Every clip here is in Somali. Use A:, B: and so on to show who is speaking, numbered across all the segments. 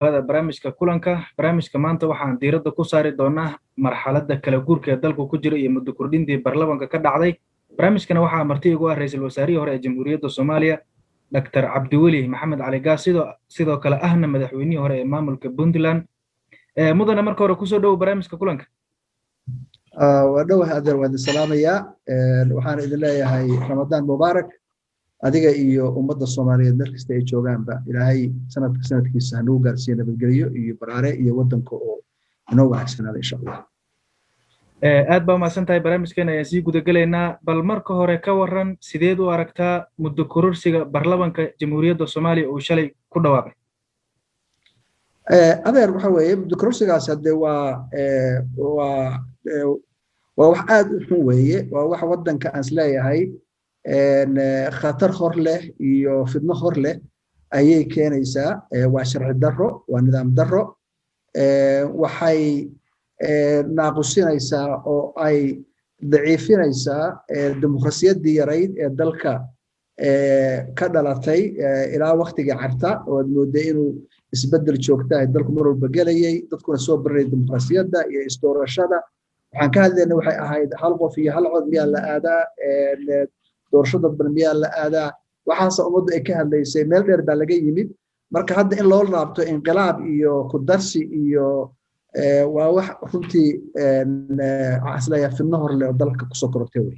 A: hada barnaamijka kulanka maanta waxaan diiradda ku saari doonaa marxaladda kala guurka ee dalku ku jira iyo muddo kordhintii baarlamaanka ka dhacday. barnaamijkana waxaa marti ugu ah ra'iisul wasaarihii hore ee jamhuuriyadda Soomaaliya Dr. Cabdiweli Maxamed Cali Gaas sidoo kale ahna madaxweynihii hore ee maamulka Puntland. mudane marka hore kusoo dhawow barnaamijka kulanka.
B: waa dhawahay adeer waan salaamayaa waxaan idin leeyahay Ramadaan Mubaarak adiga iyo ummadda Soomaaliyeed meel kasta ay joogaanba ilaahay sanadkiisa ha nagu gaarsiiyo nabadgelyo iyo baraare iyo wadanka oo inoo wanaagsanaada insha Allah.
A: aad baa mahadsantahay barnaamijkeena ayaan sii gudagalaynaa bal marka hore ka waran sideed u aragtaa muddo kororsiga baarlamaanka jamhuuriyadda Soomaaliya uu shalay ku dhawaaqay.
B: adeer waxa weeye muddo kororsigaas hadde waa wax aad u xun weeye waa wax wadanka aan isleeyahay khatar hor leh iyo fidno hor leh ayay keenaysaa waa sharci darro waa nidaam darro waxay naaqusinaysaa oo ay daciifinaysaa dimuqraasiyaddii yarayd ee dalka ka dhalatay ilaa waqtigii carta oo aad mooday inuu isbeddel joogta dalku mar walba gelayay dadkuna soo baranay dimuqraasiyadda iyo isdoorashada waxaan ka hadlaynay waxay ahayd hal qof iyo hal cod miyaa la aadaa doorashada bal miyaa la aadaa waxaase ummaddu ay ka hadlaysay meel dheer baa laga yimid marka hadda in loo laabto inqilaab iyo ku darsi iyo waa wax runtii aslaya fidno hor leh oo dalka kusoo korortay wey.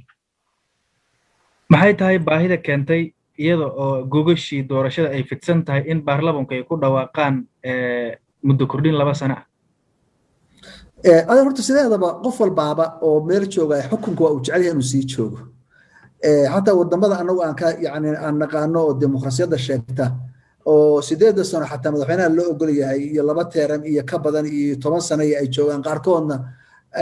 A: maxay tahay baahida keentay iyada oo gogashii doorashada ay fidsan tahay in baarlamaanku ay ku dhawaaqaan muddo kordhin 2 sano ah.
B: adeer horta sideedaba qof walbaaba oo meel jooga xukunka waa uu jecel yahay inuu sii joogo حتى ودمada anagu aan ka yaani aan naqaano oo dimuqraasiyadda sheegta oo 8 sano xataa madaxweynaha loo ogol yahay iyo 2 teeran iyo ka badan iyo 10 sano ay joogaan qaarkoodna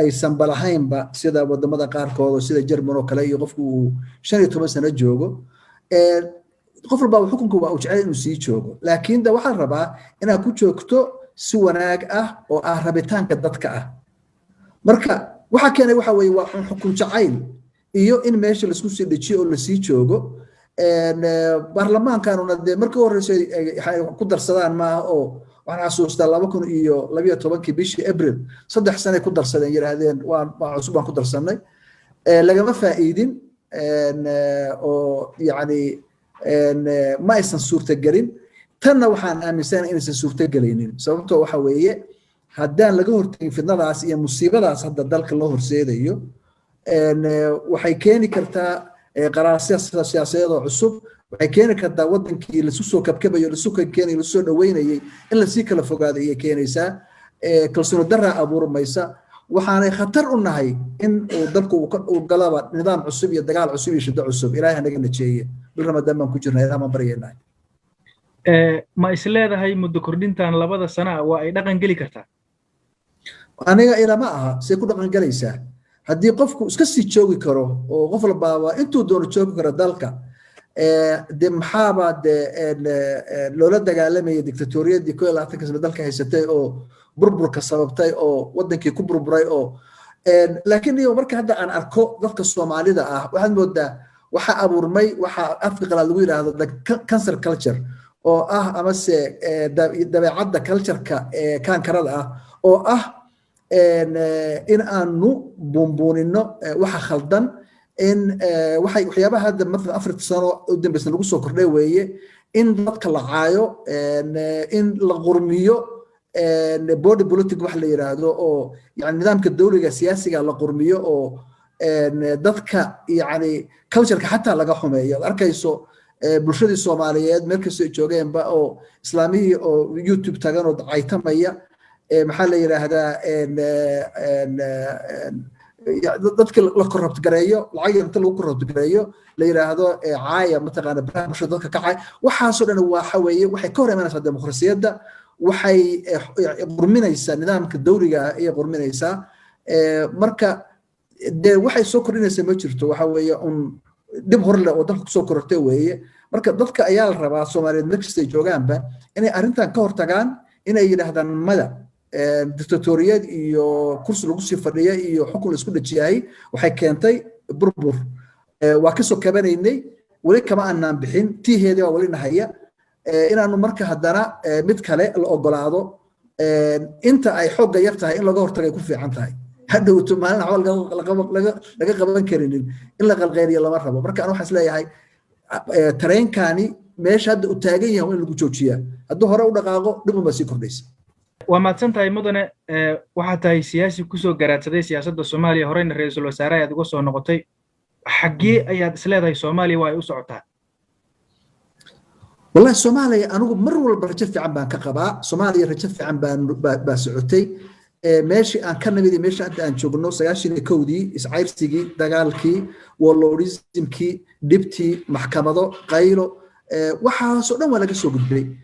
B: aysan balahaynba sida wadamada qaarkood sida Jarman oo kale iyo qofku 15 sano joogo qof walba xukunku waa uu jecel inuu sii joogo laakiin da waxaan rabaa inaad ku joogto si wanaag ah oo ah rabitaanka dadka ah marka waxa keenay waxa weeye waa xukun jacayl iyo in meesha la isku sii dhajiyo oo la sii joogo baarlamaankaanuna de markii horeysay ay ku darsadaan ma oo waxaan xasuustaa 2012 bishii April 3 sano ku darsadeen yiraahdeen waa cusub aan ku darsanay lagama faa'iidin oo yaani ma aysan suurtagelin tanna waxaan aaminsan inaysan suurtagelinin sababtoo waxa weeye haddaan laga hortagin fidnadaas iyo musiibadaas hadda dalka loo horseedayo waxay keeni kartaa qaraarsiyo siyaasadeed oo cusub waxay keeni kartaa wadankii la soo kabkabayo la soo keenay la soo dhaweynayay in la sii kala fogaaday ay keenaysaa kalsooni darra abuurmaysa waxaanay khatar u nahay in dalku uu galaba nidaam cusub iyo dagaal cusub iyo shida cusub ilaahay naga najeeye bil Ramadaan baan ku jirnay ama baryeynaa
A: ma isleedahay muddo kordhintan 2 sano waa ay dhaqan gali kartaa
B: aniga ila ma aha si ku dhaqan galaysaa haddii qofku iska sii joogi karo oo qof walba intuu doono joogi karo dalka de maxaaba de loola dagaalamay dictatoriyadii 12 sano dalka haysatay oo burburka sababtay oo wadankii ku burburay oo laakiin iyo marka hadda aan arko dadka Soomaalida ah waxaan moodaa waxa abuurmay waxa Afrika lagu yiraahdo cancel culture oo ah ama se dabeecadda culture-ka kankarada ah oo ah in aanu buunbuunino waxa khaldan in waxyaabaha hadda مثلا 4 sano u dambaysan lagu soo kordhay weeye in dadka la caayo in la qurmiyo body politic wax la yiraahdo oo yani nidaamka dawliga siyaasiga la qurmiyo oo dadka yani culture-ka xataa laga xumeeyo arkayso bulshadii Soomaaliyeed meel kasta ay joogeenba oo islaamiyii oo YouTube tagan oo caytamaya maxaa la yiraahdaa dadka la corrupt gareeyo lacag inta lagu corrupt gareeyo la yiraahdo caaya mataqaana barnaamijka dadka ka cay waxaasoo dhan waxa weeye waxay ka hor imanaysaa dimuqraasiyadda waxay qurminaysaa nidaamka dawliga ah ee qurminaysaa marka de waxay soo kordhinaysaa ma jirto waxa weeye dib hor leh oo dalka kusoo korortay weeye marka dadka ayaa la rabaa Soomaaliyeed meel kasta ay joogaanba inay arrintan ka hortagaan inay yiraahdaan mada dictatoriyad iyo kursi lagu sii fadhiyo iyo xukun isku dhajiyay waxay keentay burbur waa ka soo kabanaynay wali kama aanan bixin tiiheeda waa wali nahaya inaanu marka haddana mid kale la ogolaado inta ay xoogga yar tahay in laga hortagay ku fiican tahay hadhowto maalin waxba laga qaban karinin in la qalqeyriyo lama rabo marka aan waxaan isleeyahay tareenkani meesha hadda u taagan yahay in lagu joojiyaa hadduu hore u dhaqaaqo dhib unbaa sii kordhaysa
A: waa mahadsan tahay mudane waxaa tahay siyaasi kusoo garaadsaday siyaasadda soomaaliya horeyna ra-iisul wasaare ayaad uga soo noqotay xaggee ayaad isleedahay soomaaliya waa ay u socotaa
B: والله الصومالية أنا أقول مرة ولا برجع عن بان كقباء صوماليا رجع عن بان بسعوتي ماشي أن كان نبي ماشي أنت أن شوف النص ياشي كودي إسعير تيجي دجالكي واللوريزم كي دبتي محكمة ضو غيره وحاسونا ولا جسوا قدري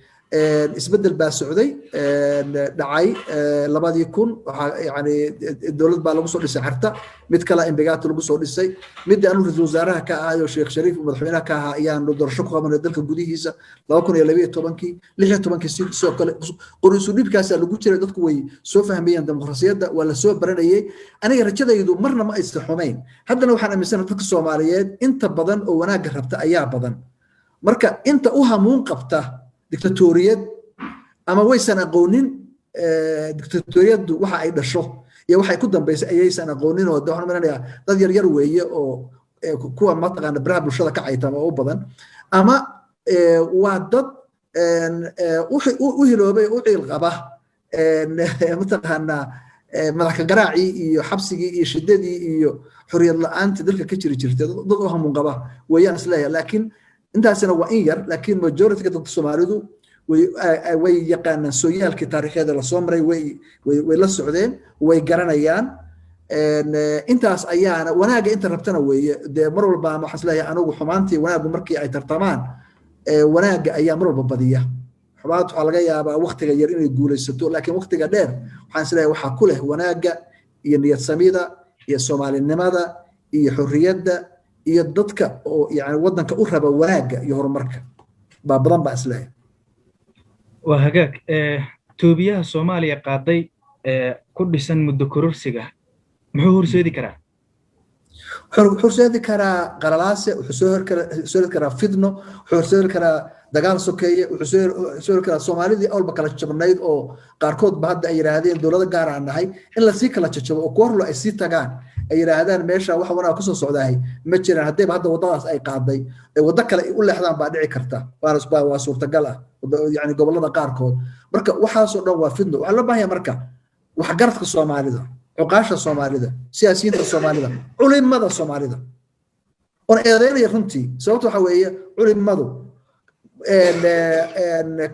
B: اسبدل بسعودي دعاي لبعض يكون يعني الدولة بالغ صور سحرته متكلا إنبجات لغو صور السي مدة أنو رئيس وزراء كأيو الشيخ شريف ومدحونا كها يعني ندر شقة من الدلك الجودي هيسا لو كنا يلبيه توبنكي ليه توبنكي سو قرصوا لي بكاسة لغو ترى دتك وي سو فهميا ديمقراطية ده ولا سو برناية أنا يرجع يدو مرنا ما يستحومين هذا لو حنا مثلا دتك الصوماليات أنت بدن أو أنا جربت أيام بدن مركا أنت أوها منقبته دكتاتوريات أما ويسنا قونين دكتاتوريات وحا أي دشو يا وحا يكون بس أي سنة قونين ودوحنا مننا ضد يروي أو كوا منطقة أنا براب الشرطة كعيتها أو بدن أما وعدد وهلو بي وعي الغبا منطقة أن ملك قراعي حبسي شددي حرية الله أنت ذلك كتير جرت ضدهم من غبا ويانس لا لكن انت سنه وإنير لكن ماجورتي كده الصوماليدو وي يقان سويال كتاريخ هذا الصومري وي لا سعودين وي غرانيان intaas ayaana wanaaga inta rabtana weeye de mar walba ma xaslaaya anigu xumaantii wanaagu markii ay tartamaan wanaaga ayaa mar walba badiya xumaad waxa laga yaabaa waqtiga yar inay guulaysato laakiin waqtiga dheer waxaan isleeyahay waxa ku leh wanaaga iyo niyad samida iyo Soomaalinimada iyo xurriyadda iyo dadka oo yaani wadanka u raba wanaaga iyo horumarka baa badan baa isleeyahay
A: waa hagaag toobiyaha Soomaaliya qaaday ku dhisan muddo kororsiga muxuu horseedi karaa
B: horseedi karaa qaralaase wuxuu horseedi karaa fidno wuxuu horseedi karaa dagaal sokeeye wuxuu horseedi karaa Soomaalidii awalba kala jabnayd oo qaarkood ba hadda ay yiraahdeen dawladda gaar ah nahay in la sii kala jajabo oo koorlo ay sii tagaan ay yiraahdaan meesha wax wanaag ku soo socdahay ma jiraan hadii hadda wadadaas ay qaaday wada kale u leexdaan baa dhici karta waa suurtagal ah yani gobolada qaarkood marka waxaas oo dhan waa fidno waxa la baahan marka wax garadka Soomaalida عقاشة صوماليدا سياسيين الصوماليدا علماء الصوماليدا أنا إيراني رنتي سويته حويه علماء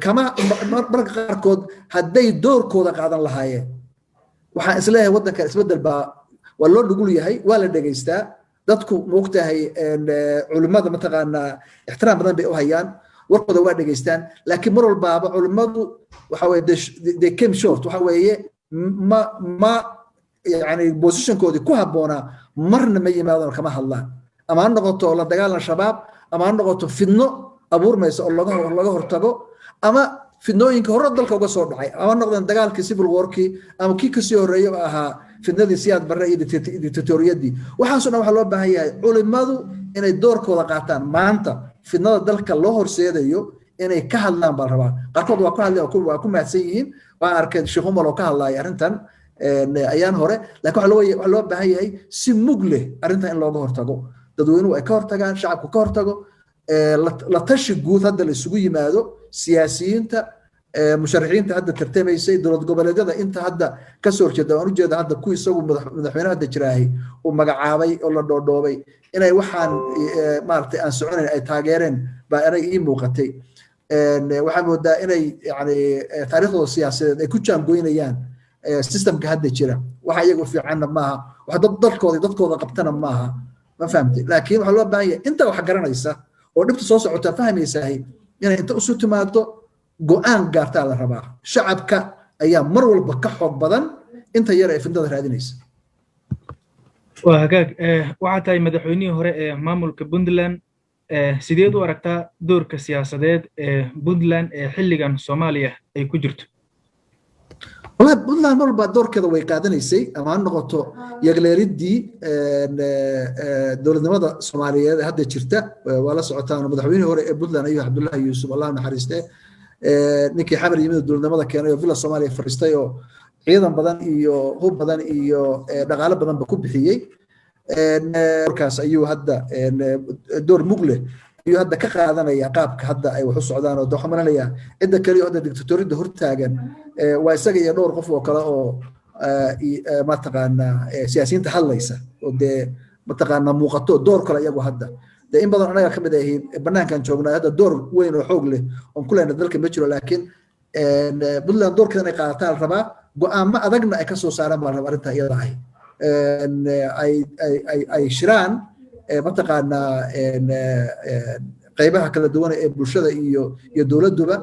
B: كما مرق قاركود هدي دور كودا قاعد الله هاي وحن إسلاه ودك إسبدل با والله نقول يهي ولا دقيستا دتكو موقتها هي علماء مثلا احترام بدن بأوهيان ورقة دوار دقيستان لكن مروا الباب علماء وحوي دي كم شورت وحويه ما يعني بوزيشن كودي كوهبونا مرنا ما يمادن كما الله اما نقطه ولا دغال الشباب اما نقطه فينو ابور ميس او لغا hortago ama fidnooyinka hore dalka uga soo dhacay ama noqdaan dagaalkii civil war-kii ama kii kasii horeeyay ahaa fidnadii siyaad barre iyo dictatoriyadii waxaas oo waxa loo baahan yahay culimadu inay doorkooda qaataan maanta fidnada dalka loo horseedayo inay ka hadlaan bal rabaa qarkood waa ku hadlay waa ku maadsan yihiin waa arkay Sheekh Umar oo ka hadlay arintan ayaan hore laakiin waxa loo baahan yahay si mug leh arinta in looga hortago dadweynuhu ay ka hortagaan shacabku ka hortago la tashi guud hadda la isugu yimaado siyaasiyiinta musharaxiinta hadda tartamaysay dowlad goboleedyada inta hadda ka soo horjeeda aan u jeeda hadda ku isagu madaxweynaha hadda jiraahay oo magacaabay oo la dhoodhoobay inay waxaan maartay aan soconayn ay taageereen baa inay ii muuqatay waxaan moodaa inay yani taariikhdooda siyaasadeed ay ku jaangoynayaan systemka hadda jira waxa iyagu fiicanna maaha wax dadkooda qabtana maaha ma fahamtay laakiin waxa loo baahan yahay inta wax garanaysa oo dhibta soo socota fahmaysahay inay inta usu timaado go'aan gaartaa la rabaa shacabka ayaa mar walba ka xoog badan inta yar ay findada raadinaysa
A: waa hagaag waxaa tahay madaxweynihii hore ee maamulka Puntland sideed u aragtaa doorka siyaasadeed ee Puntland ee xilligan Soomaaliya ay ku jirto
B: والله بدنا نمر بدور كذا ويقادني سي أما نقطة يغلردي دولة نمط الصومالية هذا شرطة ولا سعتان ومدحوين هو بدنا أيها عبد الله يوسف الله نحرسته ninkii xamar yimid dowladnimada keenay oo villa Soomaaliya fariistay oo ciidan badan iyo hub badan iyo dhaqaale badan ba ku bixiyay markaas ayuu hadda door mug leh ayuu hadda ka qaadanaya qaabka hadda ay wax u socdaan oo waxaan maleynayaa cidda kaliya hadda dictatoriyada hortaagan waa isaga iyo dhowr qof oo kale oo ma taqaanaa siyaasiyiinta hadlaysa oo dee ma taqaanaa muuqato door kale iyagu hadda dee in badan anaga ka mid ahiin banaankan joognaa hadda door weyn oo xoog leh oon ku lehna dalka ma jiro laakiin Puntland doorkeeda inay qaadataan rabaa go'aamo adagna ay ka soo saaraan baa rabaa arrinta iyada ahi ay shiraan mataqaanaa qaybaha kala duwan ee bulshada iyo dowladuba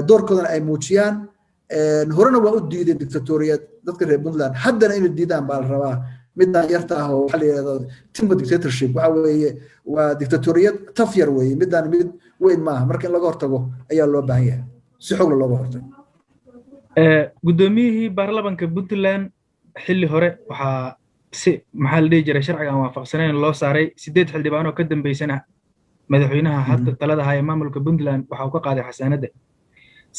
B: doorkoodana ay muujiyaan horena waa u diideen dictatoriyad dadka reer Puntland haddana inay diidaan baa la rabaa midaan yarta ah oo waxa la yiraahdo timber dictatorship waxa weeye waa dictatoriyad taf yar weeye midaan mid weyn maaha marka in laga hortago ayaa loo baahan yahay si xoog looga hortago
A: gudoomiyihii baarlamaanka Puntland xilli hore waxaa si maxaa la dhihi jiray sharciga aan waafaqsanayn loo saaray 8 xildhibaan oo ka dambeysana madaxweynaha hadda talada haya maamulka Puntland waxa uu ka qaaday xasaanada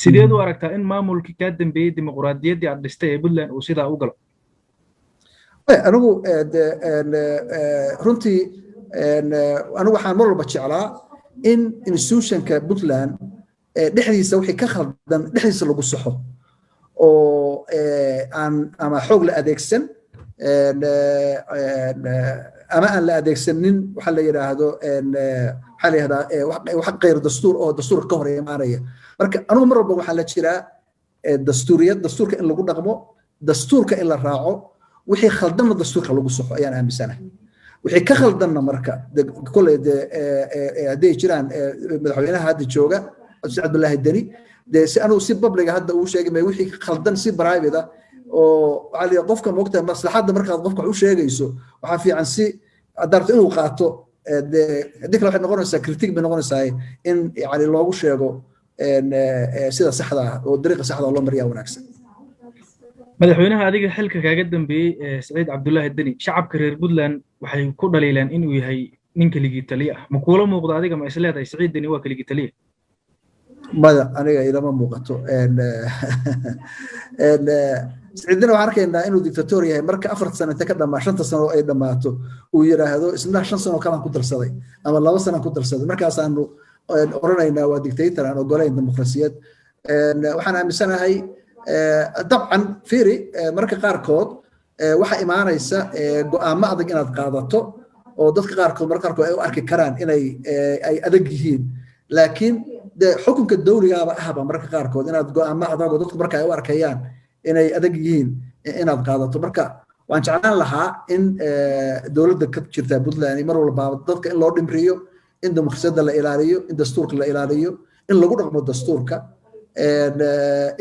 A: sideed u aragtaa in maamulkii ka dambeeyay dimuqraadiyaddii aad dhistay ee Puntland uu sidaa u galo
B: anigu runtii anigu waxaan mar walba jeclaa in institutionka Puntland dhexdiisa wixii ka khaldan dhexdiisa lagu saxo oo aan ama xoog la adeegsan ama aan la adeegsanin waxa la yiraahdo waxa la yiraahdaa wax qeyr dastuur oo dastuur ka hor imaanaya marka anigu mar walba waxaa la jiraa dastuurka in lagu dhaqmo dastuurka in la raaco wixii khaldanna dastuurka lagu saxo ayaan aaminsanahay wixii ka khaldanna marka kulay haday jiraan madaxweynaha hadda jooga Cabdullaahi Dani de si anu si public hadda uu sheegay ma wixii khaldan si private ah oo wali qofka moogta maslaxada marka qofka uu sheegayso waxa fiican si adarto inuu qaato dikla waxay noqonaysaa critique bay noqonaysaa in yani loogu sheego sida saxda ah oo dariiqa saxda loo mariyaa wanaagsan
A: madaxweynaha adiga xilka kaaga dambeeyay Saciid Cabdullaahi Dani shacabka reer Puntland waxay ku dhaliileen inuu yahay nin kaligii taliye ah ma kuula muuqdo adiga ma isleedahay Saciid Dani waa kaligii taliye
B: mada aniga ilama muuqato Saciidina waxaan arkaynaa inuu dictator yahay marka 4 sano inta ka dhamaa 5 sano ay dhamaato uu yiraahdo isna 5 sano kala ku darsaday ama 2 sano ku darsaday markaas aanu oranaynaa waa dictator aan ogolayn dimuqraasiyad waxaan aaminsanahay dabcan fiiri marka qaarkood waxa imaanaysa go'aamo adag inaad qaadato oo dadka qaarkood marka qaarkood ay u arki karaan inay ay adag yihiin laakiin xukunka dawligaaba ahba marka qaarkood inaad go'aamo adag oo dadku marka ay u arkayaan inay adag yihiin inaad qaadato marka waan jeclaan lahaa in dawladda ka jirta Puntland mar walba dadka in loo dhimriyo in dimuqraasiyadda la ilaaliyo in dastuurka la ilaaliyo in lagu dhaqmo dastuurka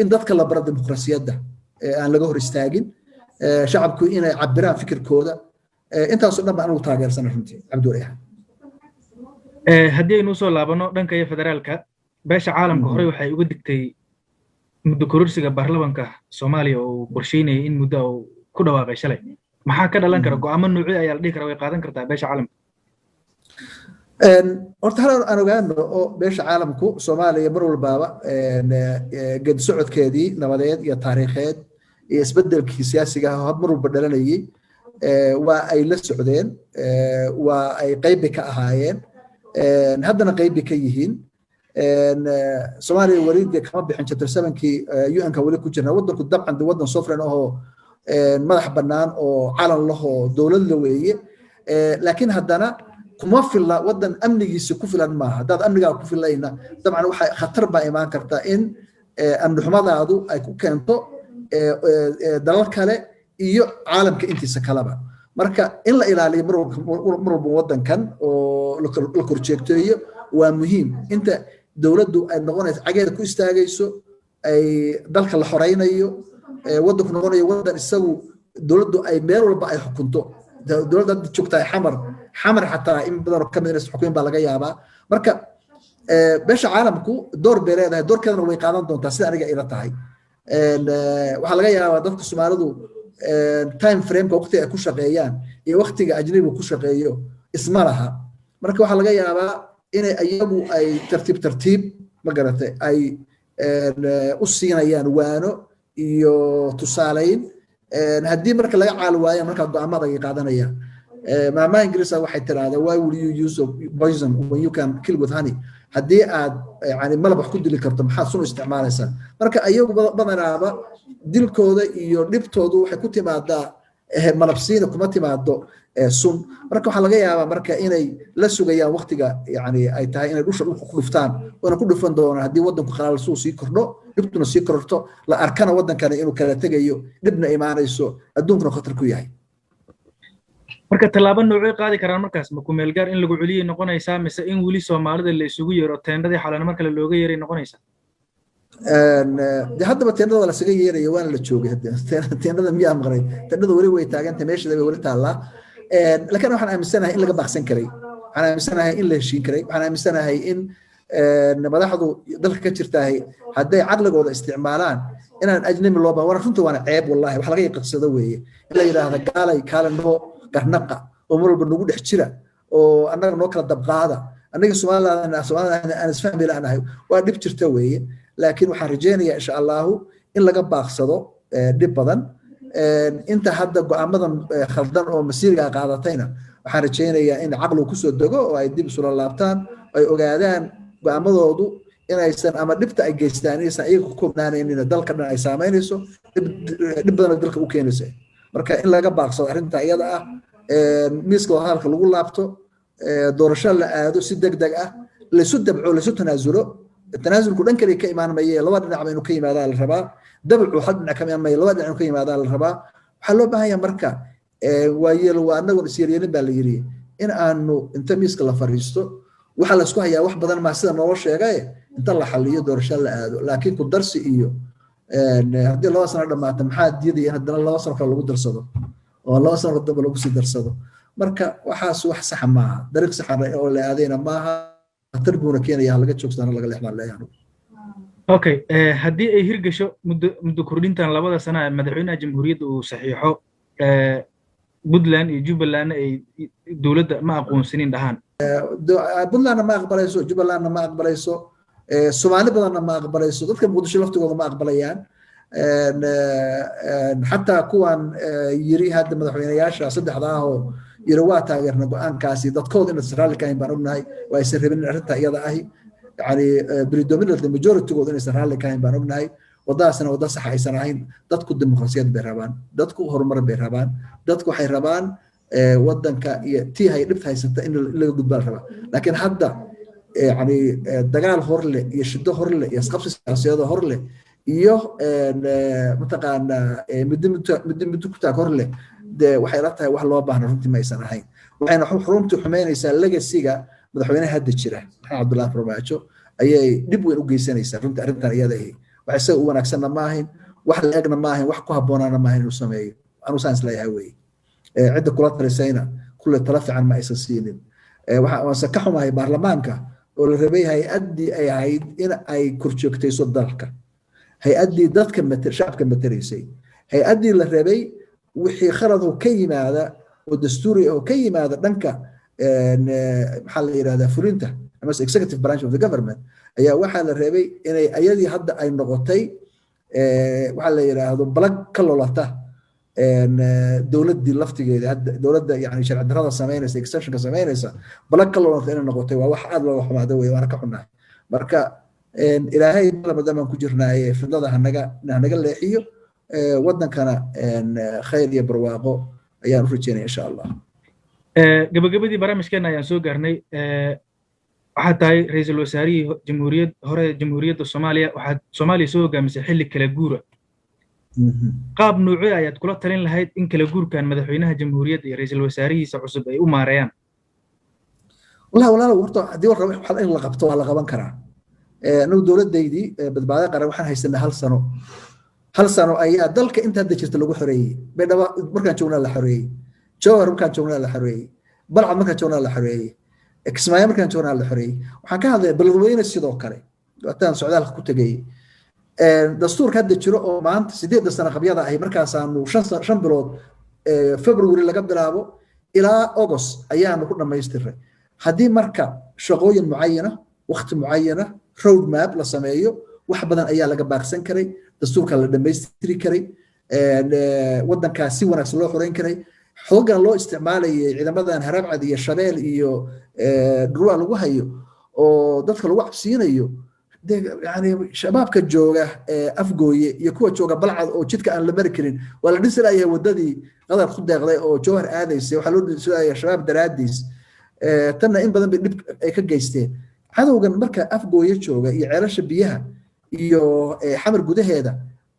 B: in dadka la baro dimuqraasiyadda aan laga hor istaagin shacabku inay cabiraan fikirkooda intaas oo dhan baan ugu taageersanahay runtii Cabdullaahi
A: haddii aynu soo laabano dhanka federaalka beesha caalamka hore waxay uga digtay muddo kororsiga baarlamaanka Soomaaliya oo qorsheynayay in muddo uu ku dhawaaqay shalay maxaa ka dhalan kara go'aamo nuuci ayaa la dhigi karaa way qaadan kartaa beesha caalamka
B: horta hal aan ogaano oo beesha caalamku Soomaaliya mar walbaaba geedi socodkeedii nabadeed iyo taariikheed iyo isbedelkii siyaasiga ah mar walba dhalanayay waa ay la socdeen waa ay qayb ka ahaayeen haddana qayb ka yihiin Soomaaliya waligeed kama bixin chapter 7kii UN-ka wali ku jirna wadanku dabcan wadan sovereign ah oo madax bannaan oo calan leh oo dawlad la weeye laakiin haddana kuma filla wadan amnigiisa ku filan maaha dad amniga ku filayna dabcan waxa khatar ba imaan karta in amni xumadaadu ay ku keento dalal kale iyo caalamka intiisa kalaba marka in la ilaaliyo mar walba wadankan oo la korjeegteeyo waa muhiim inta dawladdu ay noqonayso cageeda ku istaagayso ay dalka la xoreynayo wadanku noqonayo wadan isagu dawladdu ay meel walba ay xukunto dawladda joogtaa xamar xataa in badan oo ka mid ah xukumin baa laga yaabaa marka beesha caalamku door bay leedahay doorkeedana way qaadan doontaa sida aniga ila tahay waxaa laga yaabaa dadka Soomaalidu time frame-ka waqtiga ay ku shaqeeyaan iyo waqtiga ajnabiga ku shaqeeyo isma laha marka waxaa laga yaabaa inay ayagu ay tartiib ma garatay ay u siinayaan waano iyo tusaalayn haddii marka laga caali waayo markaa go'aamada ay qaadanayaan maamaha ingiriisa waxay tiraahdaa why will you use poison when you can kill with honey haddii aad yani malab wax ku dili karto maxaad sun isticmaalaysaa marka ayagu badanaaba dilkooda iyo dhibtoodu waxay ku timaadaa malabsiina kuma timaado sun marka waxaa laga yaabaa marka inay la sugayaan waqtiga yani ay tahay inay dhulka ku dhuftaan wana ku dhufan doonaan haddii wadanku qalaalsuu sii kordho dhibtuna sii kororto la arkana wadankana inuu kala tegayo dhibna imaanayso adduunkuna khatar ku yahay
A: marka tallaabo noocay qaadi karaan markaas ma ku meel gaar in lagu celiyay noqonaysaa mise in weli Soomaalida la isugu yeero teendadii xalana marka la looga yeeray noqonaysaa
B: de haddaba teendada la isaga yeerayo waana la joogay teendada miyaa maqray teendada weli way taaganta meeshada way weli taallaa laakiin waxaan aaminsanahay in laga baaqsan karay waxaan aaminsanahay in la heshiin karay waxaan aaminsanahay in madaxdu dalka ka jirtahay hadday caqligooda isticmaalaan inaan ajnabi loo baahan runtii waana ceeb wallahi wax laga yaqadsado weeye in la yidhaahdo gaalay kaale noo garnaqa oo mar walba nagu dhex jira oo annaga noo kala dabqaada annaga Soomaaliland aan isfahmi laanahay waa dhib jirta weeye laakiin waxaan rajaynayaa insha allahu in laga baaqsado dhib badan inta hadda go'aamadan khaldan oo masiiriga qaadatayna waxaan rajaynayaa in caqligu kusoo dego oo ay dib isula laabtaan ay ogaadaan go'aamadoodu inaysan ama dhibta ay geystaan inaysan iyaga ku koobnaanaynin dalka dhan ay saameynayso dhib badan oo dalka u keenaysa marka in laga baaqsado arrinta iyada ah miiska hadalka lagu laabto doorasho la aado si degdeg ah la isu dabco la isu tanaasulo tanaasulku dhan kale ka imaan maye laba dhinac inuu ka yimaadaa la rabaa dabcu hal dhinac ka imaan maye laba dhinac inuu ka yimaadaa la rabaa waxaa loo baahan yahay marka waa anagoon isyeelyeelin baa la yidhi in aanu inta miiska la fariisto waxaa la isku hayaa wax badan maa sida noola sheegaye inta la xaliyo doorasho la aado laakiin ku darsi iyo haddii 2 sano dhamaata maxaa diidaya haddana 2 sano kale lagu darsado oo 2 sano dambe lagu sii darsado marka waxaas wax sax maaha dariiq sax oo la aadayna maaha khatar buuna keenaya laga joogsana laga leexmaan leeyahay
A: okay haddii ay hirgasho muddo kordhintan 2 sano ee madaxweynaha jamhuuriyadda uu saxiixo Puntland iyo Jubbaland ay dawladda ma aqoonsanin dhahan Puntland ma aqbalayso Jubbaland ma aqbalayso Soomaali badanna ma aqbalayso dadka Muqdisho laftigooda ma aqbalayaan xataa kuwan yiri hadda madaxweynayaasha saddexda ah oo yiri waa taageerna go'aankaasi dadkooda in Israa'iil ka baan ognahay waa aysan rabin arrinta iyada ahi yani predominant majority gooda in Israa'iil ka baan ognahay wadaasna wada sax aysan ahayn dadku dimuqraasiyad bay rabaan dadku horumar bay rabaan dadku waxay rabaan wadanka iyo tii hay dhibta haysata in laga gudbaan rabaa laakiin hadda yani dagaal hor leh iyo shiddo hor leh iyo isqabsi siyaasadeed hor leh iyo mataqaana mid ku taag hor leh waxay la tahay wax loo baahan runtii ma aysan ahayn waxayna runtii xumeynaysaa legacy-ga madaxweynaha hadda jira Cabdullaahi Farmaajo ayay dib weyn u geysanaysaa runtii arrintan iyada ah wax isaga u wanaagsanna ma ahayn wax leegna ma ahayn wax ku habboonaana ma ahayn inuu sameeyo anuu saan isleeyahay weeye cidda kula talisayna kulle tala fiican ma aysan siinin waanse ka xumahay baarlamaanka oo la rabay hay-addii ay ahayd in ay korjoogtayso dalka hay-addii dadka shacabka matalaysay hay-addii la rabay wixii khalad oo ka yimaada oo dastuuri oo ka yimaada dhanka maxaa la yidhahdaa fulinta ama executive branch of the government ayaa waxaa la rabay inay ayadii hadda ay noqotay waxaa la yidhaahdo balag ka lolata dowladdii laftigeeda hadda dowladda yani sharci darrada samaynaysa exceptionka samaynaysa balag ka lolata inay noqotay waa wax aad looga xumaada wey waana ka xunnahay marka ilaahay maadaama ku jirnaaye fidlada hanaga leexiyo wadankana khayr iyo barwaaqo ayaan u rajeynaya insha allah gabagabadii barnaamijkeena ayaan soo gaarnay waxaad tahay ra'iisul wasaarihii hore jamhuuriyadda Soomaaliya waxaad Soomaaliya soo hogaamisay xilli kala guura qaab noocee ayaad kula talin lahayd in kala guurkan madaxweynaha jamhuuriyadda iyo ra'iisul wasaarihiisa cusub ay u maareeyaan
B: walaal horta haddii wax in la qabto waa la qaban karaa anagu dowladdaydii badbaado qaran waxaan haysanaa 1 sano ayaa dalka inta hadda jirta lagu xoreeyey baydhabo markaan joognaa la xoreeyey jowhar markaan joognaa la xoreeyey balcad markaan joognaa la xoreeyey kismaayo markaan joognaa la xoreeyey waxaan ka hadlaya beledweyne sidoo kale waataan socdaalka ku tegayey dastuurka hadda jiro oo maanta 8 sano qabyada ahi markaasaanu 5 bilood February laga bilaabo ilaa August ayaanu ku dhamaystiray haddii marka shaqooyin mucayyana waqti mucayyana road map la sameeyo wax badan ayaa laga baaqsan karay dastuurka la dhammaystiri karay waddankaas si wanaagsan loo xoreyn karay xoogan loo isticmaalayay ciidamadan harabcad iyo shabeel iyo dhurwaa lagu hayo oo dadka lagu cabsiinayo yani shabaabka jooga afgooye iyo kuwa jooga balcad oo jidka aan la mari karin waa la dhisi layahay waddadii qadar ku deeqday oo jowhar aadaysay waxaa loo dhisi layahay shabaab daraadiis tanna in badan bay dhib ay ka geysteen cadowgan marka afgooye jooga iyo ceelasha biyaha iyo xamar gudaheeda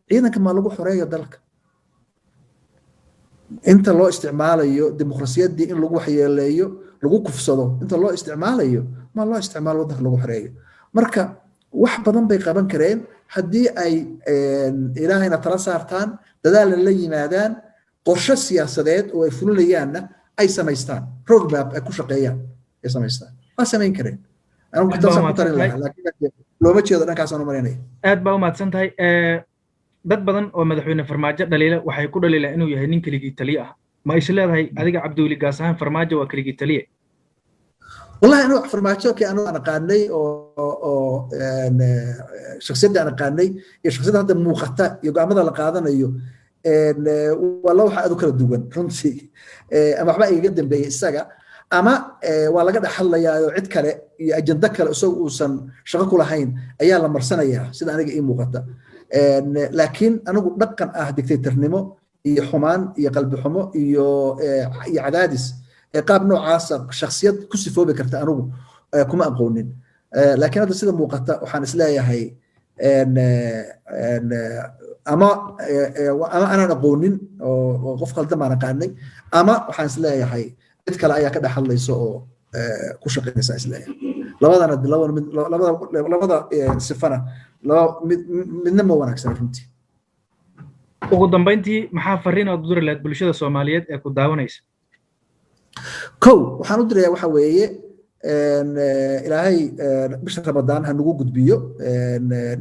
B: ciidanka maa lagu xoreeyo dalka inta loo isticmaalayo dimuqraasiyaddii in lagu waxyeeleeyo lagu kufsado inta loo isticmaalayo ma loo isticmaalo waddanka lagu xoreeyo marka wax badan bay qaban kareen haddii ay ilaahayna tala saartaan dadaalna la yimaadaan qorshe siyaasadeed oo ay fulinayaanna ay samaystaan roadmap ay ku shaqeeyaan ay samaystaan waa samayn kareen anigu taasaan ku tarin lahaa laakiin looma jeedo dhankaasaan u marinaya
A: aad baa u mahadsan tahay dad badan oo madaxweyne farmaajo dhaliila waxay ku dhaliilaan inuu yahay nin keligii taliye ah ma is leedahay adiga cabdiweli gaas ahaan farmaajo waa keligii taliye
B: wallahi anu farmaajo kii anu aan aqaanay oo shakhsiyadda aan aqaanay iyo shakhsiyadda hadda muuqata iyo go'aamada la qaadanayo waa la waxa aad u kala duwan runtii ama waxba igaga dambeeyey isaga ama waa laga dhex hadlayaa oo cid kale iyo ajenda kale isagu uusan shaqo ku lahayn ayaa la marsanayaa sida aniga ii muuqata laakiin anigu dhaqan ah dictatornimo iyo xumaan iyo qalbi xumo iyo cadaadis qaab noocaasa shakhsiyad ku sifoobi karta anigu kuma aqoonin laakiin hadda sida muuqata waxaan isleeyahay ama aanan aqoonin oo qof khaldan baan aqaanay ama waxaan isleeyahay cid kale ayaa ka dhex hadlaysa oo ku shaqaynaysa isleeyahay labada sifana midna ma wanaagsan runtii
A: ugu dambeyntii maxaa fariin aad u diri lahayd bulshada Soomaaliyeed ee ku daawanaysa
B: kow waxaan u dirayaa waxa weeye ilaahay bisha Ramadaan ha nagu gudbiyo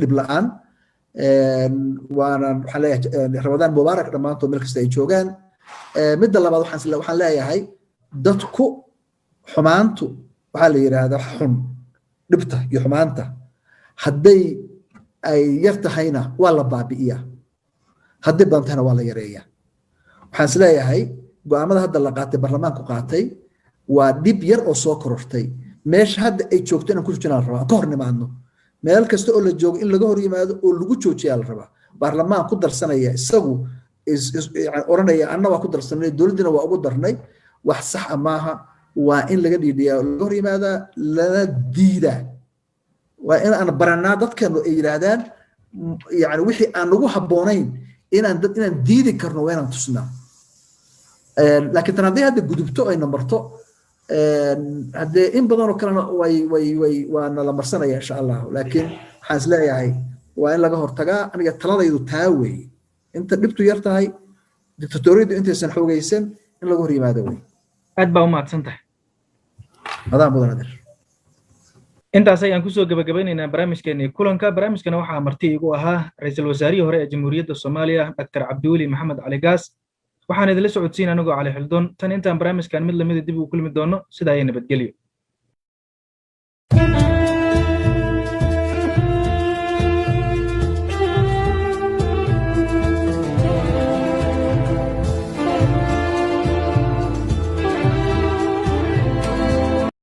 B: dhib la'aan waanan waxaan leeyahay Ramadaan mubaarak dhamaantood meel kasta ay joogaan midda labaad waxaan leeyahay dadku xumaantu waxaa la yiraahdaa xun dhibta iyo xumaanta hadday ay yar tahayna waa la baabi'iyaa haddii badan tahayna waa la yareeyaa waxaan isleeyahay go'aamada hadda la qaatay baarlamaanku qaatay waa dhib yar oo soo korortay meesha hadda ay joogto inaan ku joojinaa la rabaa ka hor nimaadno meel kasta oo la joogo in laga hor yimaado oo lagu joojiyaa la rabaa baarlamaan ku darsanaya isagu oranaya anna waa ku darsanay dowladdina waa ugu darnay wax sax ah maaha waa in laga dhiidhiyaa laga hor yimaadaa lana diidaa waa in aan baranaa dadkeenu ay yidhaahdaan yani wixii aan nagu habboonayn inaan diidi karno waa inaan tusnaa laakiin tan haddii hadda gudubto ayna marto haddee in badanoo kalena waana la marsanaya insha allahu laakiin waxaan isleeyahay waa in laga hortagaa aniga taladaydu taa weeye inta dhibtu yar tahay dictatoriyaddu intaysan xoogaysan in laga hor yimaado wey
A: aad baa u mahadsan tahay
B: adaan mudan adeer
A: intaas ayaan kusoo gabagabeynaynaa barnaamijkeennii kulanka barnaamijkana waxaa marti igu ahaa ra'iisul wasaarihii hore ee jamhuuriyadda Soomaaliya Dr. Cabdiweli Maxamed Cali Gaas waxaan idinla socodsiin anigoo Cali Xildon tan intaan barnaamijkan mid lamid dib u kulmi doono sidaa ay nabadgelyo